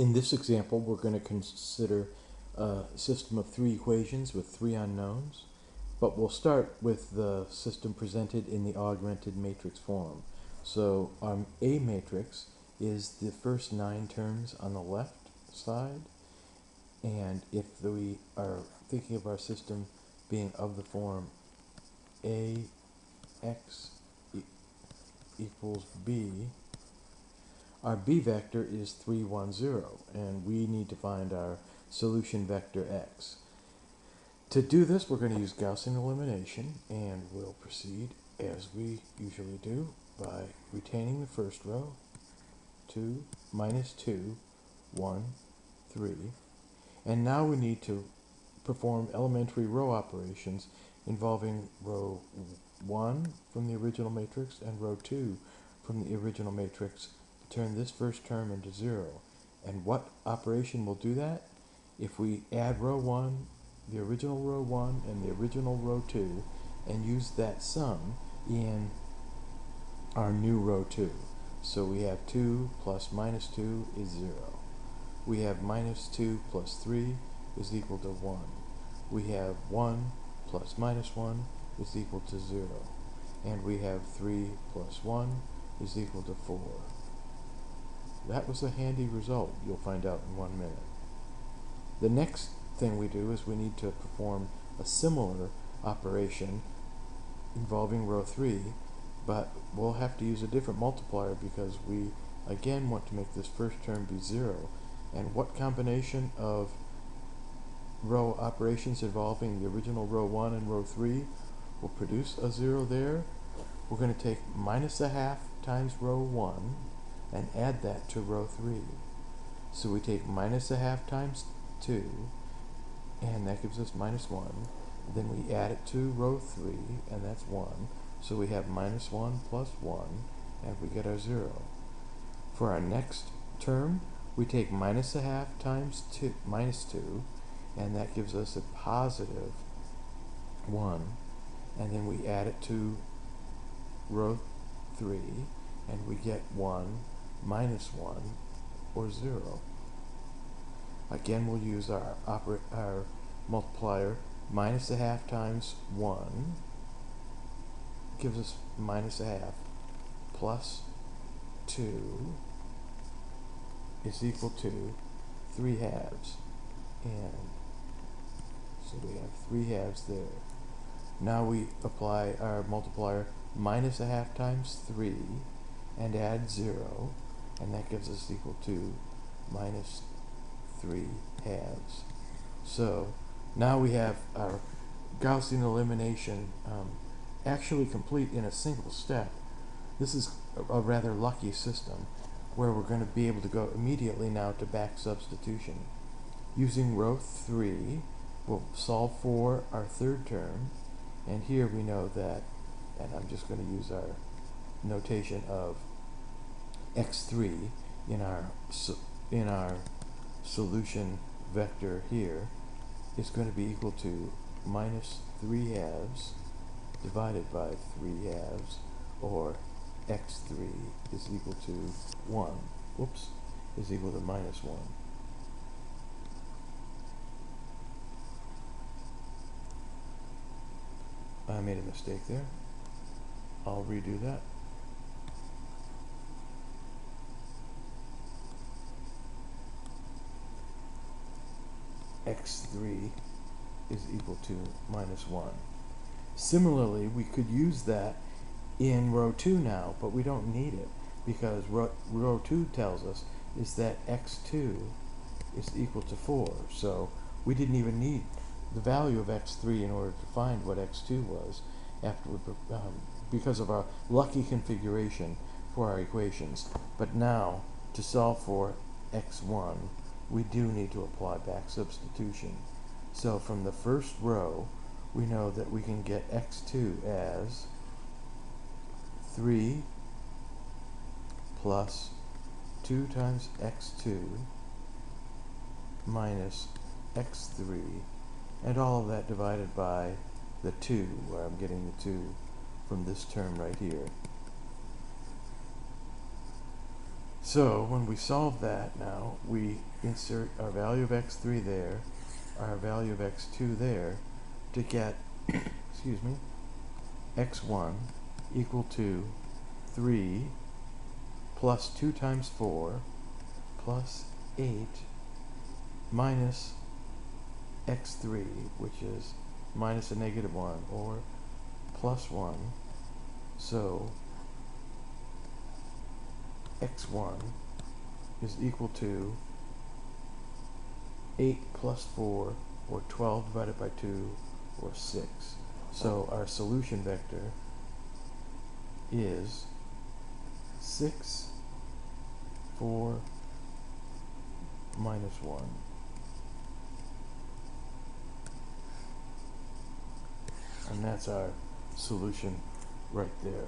In this example, we're going to consider a system of three equations with three unknowns, but we'll start with the system presented in the augmented matrix form. So our A matrix is the first 9 terms on the left side, and if we are thinking of our system being of the form AX equals B, our B vector is 3, 1, 0, and we need to find our solution vector X. To do this, we're going to use Gaussian elimination, and we'll proceed as we usually do by retaining the first row, 2, minus 2, 1, 3, and now we need to perform elementary row operations involving row 1 from the original matrix and row 2 from the original matrix to turn this first term into 0. And what operation will do that? If we add row 1, the original row 1 and the original row 2, and use that sum in our new row 2. So we have 2 plus minus 2 is 0. We have minus 2 plus 3 is equal to 1. We have 1 plus minus 1 is equal to 0. And we have 3 plus 1 is equal to 4. That was a handy result, you'll find out in 1 minute. The next thing we do is we need to perform a similar operation involving row 3, but we'll have to use a different multiplier because we again want to make this first term be 0. And what combination of row operations involving the original row 1 and row 3 will produce a 0 there? We're going to take minus a half times row 1 and add that to row 3. So we take minus a half times 2, and that gives us minus 1. Then we add it to row 3, and that's 1. So we have minus 1 plus 1, and we get our 0. For our next term, we take minus a half times minus 2, and that gives us a positive 1. And then we add it to row 3, and we get 1 minus 1, or 0. Again, we'll use our multiplier. Minus a half times 1 gives us minus a half, plus 2 is equal to 3 halves. And so we have 3 halves there. Now we apply our multiplier minus a half times 3 and add 0, and that gives us equal to minus 3 halves. So now we have our Gaussian elimination actually complete in a single step. This is a rather lucky system where we're going to be able to go immediately now to back substitution. Using row 3, we'll solve for our third term, and here we know that, and I'm just going to use our notation of x3 in our solution vector here is going to be equal to minus 3 halves divided by 3 halves, or x3 is equal to 1. Whoops, is equal to minus 1. I made a mistake there. I'll redo that. x3 is equal to minus 1. Similarly, we could use that in row 2 now, but we don't need it because row 2 tells us is that x2 is equal to 4. So we didn't even need the value of x3 in order to find what x2 was because of our lucky configuration for our equations. But now, to solve for x1, we do need to apply back substitution. So from the first row, we know that we can get x2 as 3 plus 2 times x2 minus x3, and all of that divided by the 2, where I'm getting the 2 from this term right here. So when we solve that now, we insert our value of x3 there, our value of x2 there, to get, excuse me, x1 equal to 3 plus 2 times 4 plus 8 minus x3, which is minus a negative 1, or plus 1. So x1 is equal to 8 plus 4, or 12 divided by 2, or 6. So our solution vector is 6, 4, minus 1. And that's our solution right there.